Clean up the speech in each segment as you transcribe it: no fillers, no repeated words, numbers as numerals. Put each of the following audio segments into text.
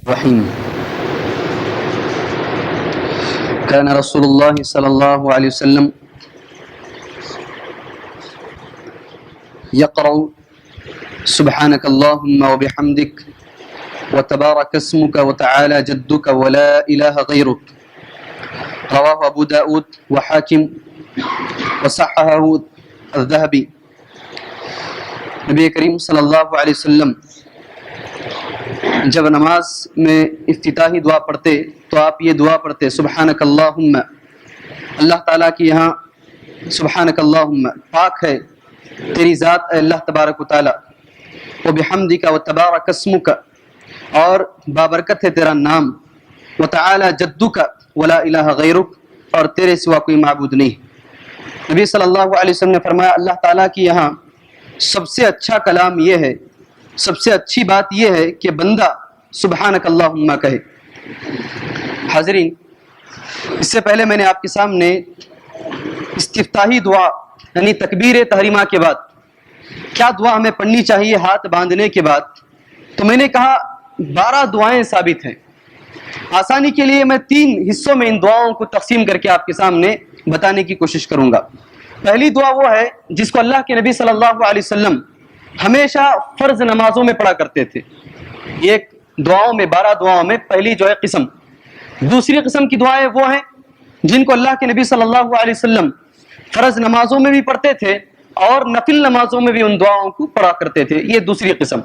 الرحيم. كان رسول الله صلى الله عليه وسلم يقرأ سبحانك اللهم وبحمدك وتبارك اسمك وتعالى جدك ولا إله غيرك. رواه أبو داود وحاكم وصححه الذهبي. نبی کریم صلی اللہ علیہ وسلم جب نماز میں افتتاحی دعا پڑھتے تو آپ یہ دعا پڑھتے، سبحانک اللہم، اللہ تعالیٰ کی یہاں سبحانک اللہم پاک ہے تیری ذات اے اللہ تبارک و تعالیٰ، وبحمدک وتبارک اسمک، اور بابرکت ہے تیرا نام، وتعالی جدک ولا الہ غیرک، اور تیرے سوا کوئی معبود نہیں۔ نبی صلی اللہ علیہ وسلم نے فرمایا اللہ تعالیٰ کی یہاں سب سے اچھا کلام یہ ہے، سب سے اچھی بات یہ ہے کہ بندہ سبحانک اللہم کہے۔ حاضرین، اس سے پہلے میں نے آپ کے سامنے استفتاحی دعا یعنی تکبیر تحریمہ کے بعد کیا دعا ہمیں پڑھنی چاہیے ہاتھ باندھنے کے بعد، تو میں نے کہا 12 دعائیں ثابت ہیں۔ آسانی کے لیے میں 3 حصوں میں ان دعاؤں کو تقسیم کر کے آپ کے سامنے بتانے کی کوشش کروں گا۔ پہلی دعا وہ ہے جس کو اللہ کے نبی صلی اللہ علیہ وسلم ہمیشہ فرض نمازوں میں پڑھا کرتے تھے۔ ایک دعاؤں میں 12 دعاؤں میں پہلی جو ہے قسم، دوسری قسم کی دعائیں وہ ہیں جن کو اللہ کے نبی صلی اللہ علیہ وسلم فرض نمازوں میں بھی پڑھتے تھے اور نفل نمازوں میں بھی ان دعاؤں کو پڑھا کرتے تھے، یہ دوسری قسم۔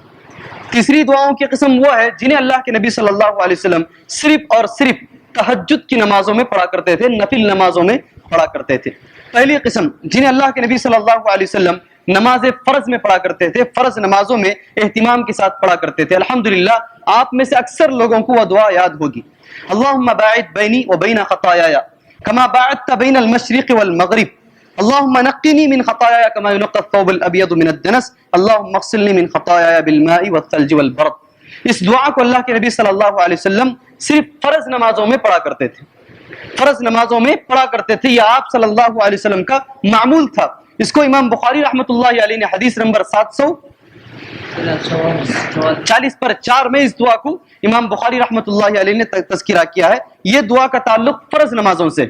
تیسری دعاؤں کی قسم وہ ہے جنہیں اللہ کے نبی صلی اللہ علیہ وسلم صرف اور صرف تہجد کی نمازوں میں پڑھا کرتے تھے، نفل نمازوں میں پڑھا کرتے تھے۔ پہلی قسم جنہیں اللہ کے نبی صلی اللہ علیہ وسلم نماز فرض میں پڑھا کرتے تھے، فرض نمازوں میں اہتمام کے ساتھ پڑھا کرتے تھے۔ الحمدللہ آپ میں سے اکثر لوگوں کو وہ دعا یاد ہوگی، اللہم باعد بینی و بین خطایایا کما باعدت بین المشرق والمغرب، اللہم نقنی من خطایایا کما ینقی الثوب الابیض من الدنس، اللہم اغسلنی من خطایایا بالماء والثلج والبرد۔ اس دعا کو اللہ کے نبی صلی اللہ علیہ وسلم صرف فرض نمازوں میں پڑھا کرتے تھے، فرض نمازوں میں پڑھا کرتے تھے، یہ آپ صلی اللہ علیہ وسلم کا معمول تھا۔ اس کو امام بخاری رحمۃ اللہ علیہ نے حدیث نمبر 740 پر 4 میں اس دعا کو امام بخاری رحمۃ اللہ علیہ نے تذکرہ کیا ہے۔ یہ دعا کا تعلق فرض نمازوں سے،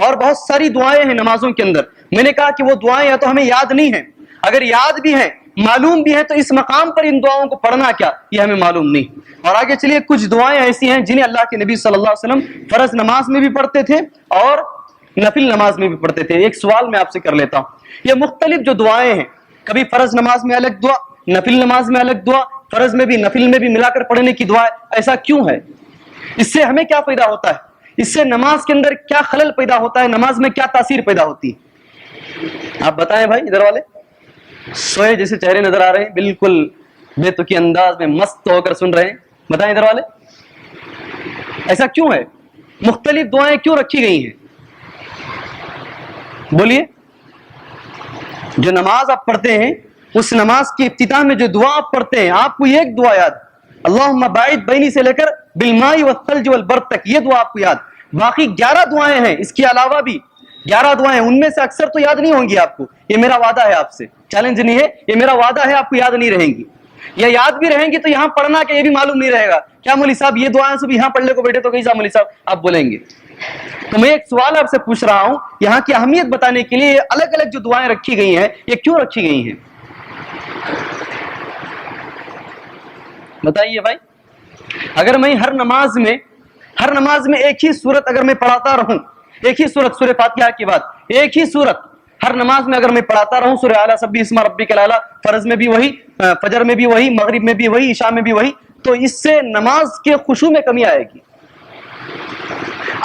اور بہت ساری دعائیں ہیں نمازوں کے اندر۔ میں نے کہا کہ وہ دعائیں یا تو ہمیں یاد نہیں ہیں، اگر یاد بھی ہیں معلوم بھی ہے تو اس مقام پر ان دعاؤں کو پڑھنا کیا یہ ہمیں معلوم نہیں۔ اور آگے چلیے، کچھ دعائیں ایسی ہیں جنہیں اللہ کے نبی صلی اللہ علیہ وسلم فرض نماز میں بھی پڑھتے تھے اور نفل نماز میں بھی پڑھتے تھے۔ ایک سوال میں آپ سے کر لیتا ہوں، یہ مختلف جو دعائیں ہیں، کبھی فرض نماز میں الگ دعا، نفل نماز میں الگ دعا، فرض میں بھی نفل میں بھی ملا کر پڑھنے کی دعا، ایسا کیوں ہے؟ اس سے ہمیں کیا پیدا ہوتا ہے؟ اس سے نماز کے اندر کیا خلل پیدا ہوتا ہے؟ نماز میں کیا تاثیر پیدا ہوتی ہے؟ آپ بتائیں بھائی، ادھر والے سوئے جیسے چہرے نظر آ رہے ہیں، بالکل بے تکی انداز میں مست ہو کر سن رہے ہیں، بتائیں ادھر والے ایسا کیوں ہے؟ مختلف دعائیں کیوں رکھی گئی ہیں؟ بولیے۔ جو نماز آپ پڑھتے ہیں اس نماز کی ابتداء میں جو دعا آپ پڑھتے ہیں، آپ کو ایک دعا یاد، اللہم باعد بینی سے لے کر بالماء والثلج والبرد تک، یہ دعا آپ کو یاد۔ باقی 11 دعائیں ہیں، اس کے علاوہ بھی 11 دعائیں، ان میں سے اکثر تو یاد نہیں ہوں گی آپ کو، یہ میرا وعدہ ہے آپ سے، چیلنج نہیں ہے، یہ میرا وعدہ ہے، آپ کو یاد نہیں رہیں گی، یا یاد بھی رہیں گی تو یہاں پڑھنا کہ یہ بھی معلوم نہیں رہے گا، کیا مولوی صاحب یہ دعائیں سب یہاں پڑھ لے کو بیٹھے تو کیسا مولوی صاحب آپ بولیں گے؟ تو میں ایک سوال آپ سے پوچھ رہا ہوں، یہاں کی اہمیت بتانے کے لیے الگ الگ جو دعائیں رکھی گئی ہیں یہ کیوں رکھی گئی ہیں؟ بتائیے بھائی۔ اگر میں ہر نماز میں ایک ہی سورت اگر میں پڑھاتا رہوں، ایک ہی سورت سورہ فاتحہ کے بعد ایک ہی سورت ہر نماز میں اگر میں پڑھاتا رہوں، سورہ اعلیٰ سبح اسم ربک الاعلیٰ، فرض میں بھی وہی، فجر میں بھی وہی، مغرب میں بھی وہی، عشاء میں بھی وہی، تو اس سے نماز کے خشوع میں کمی آئے گی۔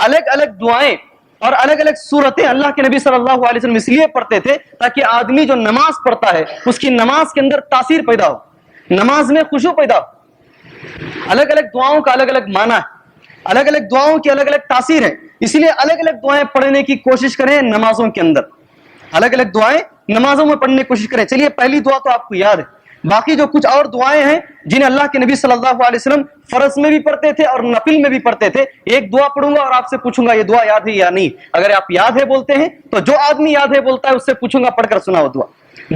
الگ الگ دعائیں اور الگ الگ صورتیں اللہ کے نبی صلی اللہ علیہ وسلم اس لیے پڑھتے تھے تاکہ آدمی جو نماز پڑھتا ہے اس کی نماز کے اندر تاثیر پیدا ہو، نماز میں خشوع پیدا ہو۔ الگ الگ دعاؤں کا الگ الگ معنی ہے، الگ الگ دعاؤں کی الگ الگ تاثیر ہے، اس لیے الگ الگ دعائیں پڑھنے کی کوشش کریں نمازوں کے اندر، الگ الگ دعائیں نمازوں میں پڑھنے کی کوشش کریں۔ چلیے پہلی دعا تو آپ کو یاد ہے، باقی جو کچھ اور دعائیں ہیں جنہیں اللہ کے نبی صلی اللہ علیہ وسلم فرض میں بھی پڑھتے تھے اور نفل میں بھی پڑھتے تھے، ایک دعا پڑھوں گا اور آپ سے پوچھوں گا یہ دعا یاد ہے یا نہیں۔ اگر آپ یاد ہے بولتے ہیں تو جو آدمی یاد ہے بولتا ہے اس سے پوچھوں گا پڑھ کر سنا وہ دعا،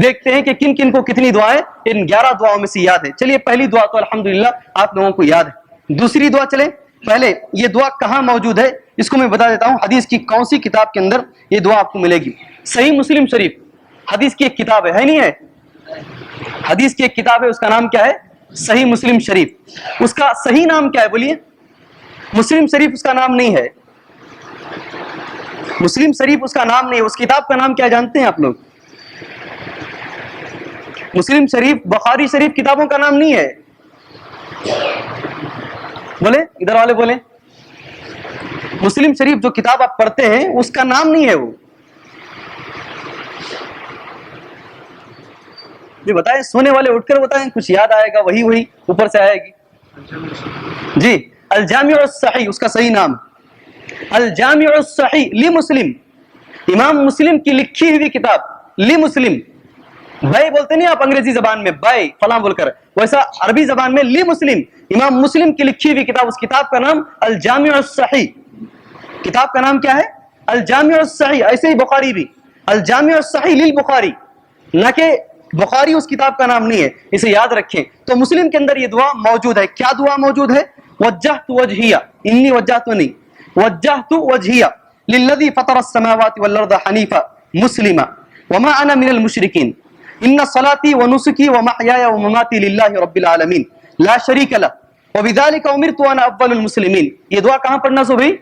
دیکھتے ہیں کہ کن کن کو کتنی دعائیں ان 11 دعاؤں میں سے یاد ہے۔ چلیے پہلی دعا تو الحمدللہ آپ لوگوں کو یاد ہے، دوسری دعا چلے. پہلے یہ دعا کہاں موجود ہے اس کو میں بتا دیتا ہوں. حدیث کی کون سی کتاب کے اندر یہ دعا آپ کو ملے گی؟ صحیح مسلم شریف حدیث کی ایک کتاب ہے نہیں ہے؟ حدیث کی ایک کتاب ہے, اس کا نام کیا ہے؟ صحیح مسلم شریف. اس کا صحیح نام کیا ہے بولیے؟ مسلم شریف اس کا نام نہیں ہے. مسلم شریف اس کا نام نہیں ہے. اس کتاب کا نام کیا جانتے ہیں آپ لوگ؟ مسلم شریف, بخاری شریف کتابوں کا نام نہیں ہے. بولے ادھر والے بولے. مسلم شریف جو کتاب آپ پڑھتے ہیں اس کا نام نہیں ہے وہ. جی بتائیں, سونے والے اٹھ کر بتائیں, کچھ یاد آئے گا وہی اوپر سے آئے گی. جی الجامع الصحیح اس کا صحیح نام. الجامع الصحیح لمسلم, امام مسلم کی لکھی ہوئی کتاب. لمسلم بھائی بولتے نہیں آپ انگریزی زبان میں بھائی فلاں بول کر, ویسا عربی زبان میں لمسلم, امام مسلم کی لکھی ہوئی کتاب. اس کتاب کا نام الجامع الصحیح. کتاب کا نام کیا ہے؟ الجامع الصحیح. ایسے ہی بخاری بھی الجامع الصحیح للبخاری, نہ کہ بخاری اس کتاب کا نام نہیں ہے. اسے یاد رکھیں. تو مسلم کے اندر یہ دعا موجود ہے. کیا دعا موجود ہے؟ وجہت وجہیہ, انی وجہت نہیں, وجہت وجہیہ للذی فطر السماوات والارض حنیفا مسلما وما انا من المشرکین ان صلاتی ونسکی ومحیای ومماتی للہ رب العالمین لا شریک لہ وبذلک امرت وانا اول المسلمین. یہ دعا کہاں پڑھنا سو بھائی؟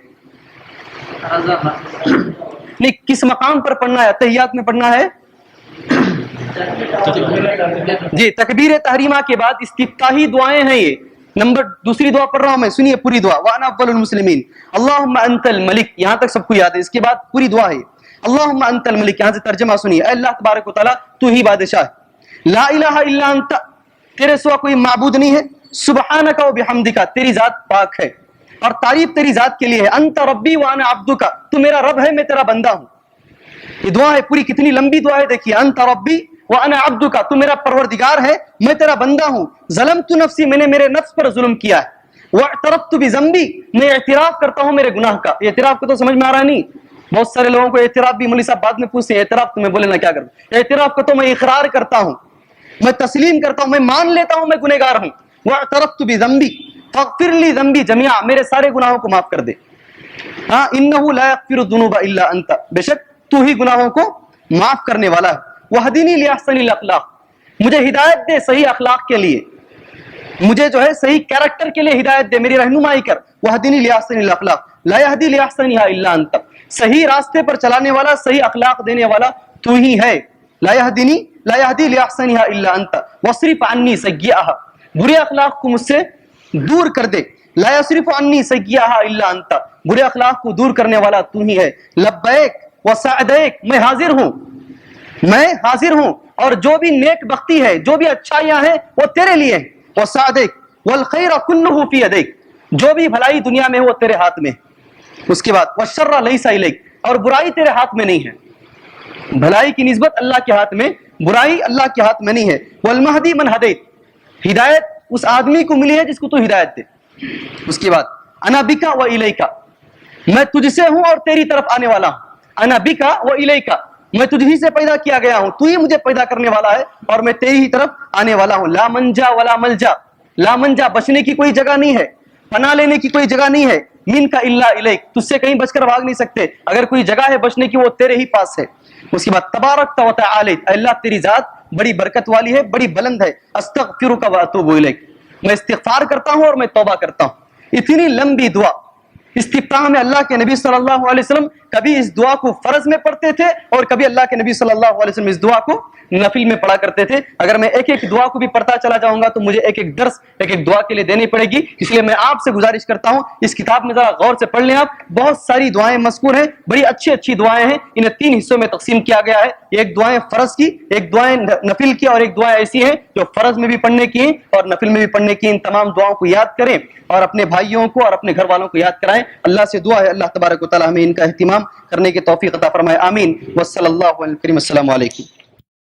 نہیں, کس مقام پر پڑھنا ہے؟ تحیات میں پڑھنا ہے. جی تکبیر تحریمہ کے بعد استفتاحی دعائیں ہیں یہ. دوسری دعا پڑھ رہا ہوں میں, سنیے پوری دعا. وانا اول المسلمین اللہم انت الملک, یہاں تک سب کو یاد ہے. اس کے بعد پوری دعا ہے اللہم انت الملک. یہاں سے ترجمہ سنیے. اے اللہ تبارک و تعالیٰ تو ہی بادشاہ ہے. لا الہ الا انت, تیرے سوا کوئی معبود نہیں ہے. سبحانک و بحمدک, تیری ذات پاک ہے اور تعریف تیری ذات کے لیے ہے. انت ربی وانا عبدک, تو میرا رب ہے میں تیرا بندہ ہوں. یہ دعا ہے پوری, کتنی لمبی دعا ہے دیکھیے. انت ربی وانا عبدک, تو میرا پروردگار ہے میں تیرا بندہ ہوں. ظلمت نفسی, میں نے میرے نفس پر ظلم کیا ہے. واعترفت بذنبی, میں اعتراف کرتا ہوں میرے گناہ کا. اعتراف کو تو سمجھ میں آ رہا نہیں. بہت سارے لوگوں کو اعتراف بھی, مولوی صاحب بعد میں پوچھتے ہیں اعتراف تمہیں بولے نا کیا کروں. اعتراف کو تو میں اقرار کرتا ہوں, میں تسلیم کرتا ہوں, میں مان لیتا ہوں میں گنہگار ہوں. واعترفت بذنبی فاغفر لی ذنبی جميعا, میرے سارے گناہوں کو معاف کر دے. ہاں انہ لا یغفر الذنوب الا انت, بے شک تو ہی گناہوں کو معاف کرنے والا ہے. وہدنی لاحسن الاخلاق, مجھے ہدایت دے صحیح اخلاق کے لیے, مجھے جو ہے صحیح کیریکٹر کے لیے ہدایت دے, میری رہنمائی کر. وہدنی لاحسن الاخلاق لا یہدی لاحسنھا الا انت, صحیح راستے پر چلانے والا, صحیح اخلاق دینے والا تو ہی ہے. لا یہدی لاحسنھا الا انت واصرف عنی سیئھا, برے اخلاق کو مجھ سے دور کر دے. لا یصرف عنی سیئھا الا انت, برے اخلاق کو دور کرنے والا تو ہی ہے. لبیک وسعدیک, میں حاضر ہوں اور جو بھی نیک بختی ہے, جو بھی اچھائیاں ہیں وہ تیرے لیے ہیں. وسعدیک والخیر کلہ فی یدیک, جو بھی بھلائی دنیا میں ہے وہ تیرے ہاتھ میں. اس کے بعد والشر لیس الیک, اور برائی تیرے ہاتھ میں نہیں ہے. بھلائی کی نسبت اللہ کے ہاتھ میں, برائی اللہ کے ہاتھ میں نہیں ہے. والمہدی من ہدیت, ہدایت اس آدمی کو ملی ہے جس کو تو ہدایت دے. اس کے بعد انا بکا و الیکا, میں تجھ سے ہوں اور تیری طرف آنے والا ہوں. انا بکا و الیکا, میں تجھ ہی سے پیدا کیا گیا ہوں, تو ہی مجھے پیدا کرنے والا ہے اور میں تیری ہی طرف آنے والا ہوں. لا منجا ولا ملجا, لا منجا بچنے کی کوئی جگہ نہیں ہے, پناہ لینے کی کوئی جگہ نہیں ہے. من کا الا الیک, تجھ سے کہیں بچ کر بھاگ نہیں سکتے. اگر کوئی جگہ ہے بچنے کی وہ تیرے ہی پاس ہے. اس کے بعد تبارک و تعالی, اللہ تیری ذات بڑی برکت والی ہے, بڑی بلند ہے. استغفرک و اتوب الیک, میں استغفار کرتا ہوں اور میں توبہ کرتا ہوں. اتنی لمبی دعا. استفتاح میں اللہ کے نبی صلی اللہ علیہ وسلم کبھی اس دعا کو فرض میں پڑھتے تھے اور کبھی اللہ کے نبی صلی اللہ علیہ وسلم اس دعا کو نفل میں پڑھا کرتے تھے. اگر میں ایک ایک دعا کو بھی پڑھتا چلا جاؤں گا تو مجھے ایک ایک درس ایک ایک دعا کے لیے دینی پڑے گی. اس لیے میں آپ سے گزارش کرتا ہوں اس کتاب میں ذرا غور سے پڑھ لیں. آپ بہت ساری دعائیں مذکور ہیں, بڑی اچھی اچھی دعائیں ہیں. انہیں 3 حصوں میں تقسیم کیا گیا ہے. ایک دعائیں فرض کی, ایک دعائیں نفل کی, اور ایک دعائیں ایسی ہیں جو فرض میں بھی پڑھنے کی ہیں اور نفل میں بھی پڑھنے کی. ان تمام دعاؤں کو یاد کریں اور اپنے بھائیوں کو اور اپنے گھر والوں کو یاد کرائیں. اللہ سے دعا ہے اللہ تبارک و تعالی ہمیں ان کا اہتمام کرنے کی توفیق عطا فرمائے. آمین. وصلی اللہ علیہ وسلم. السلام علیکم.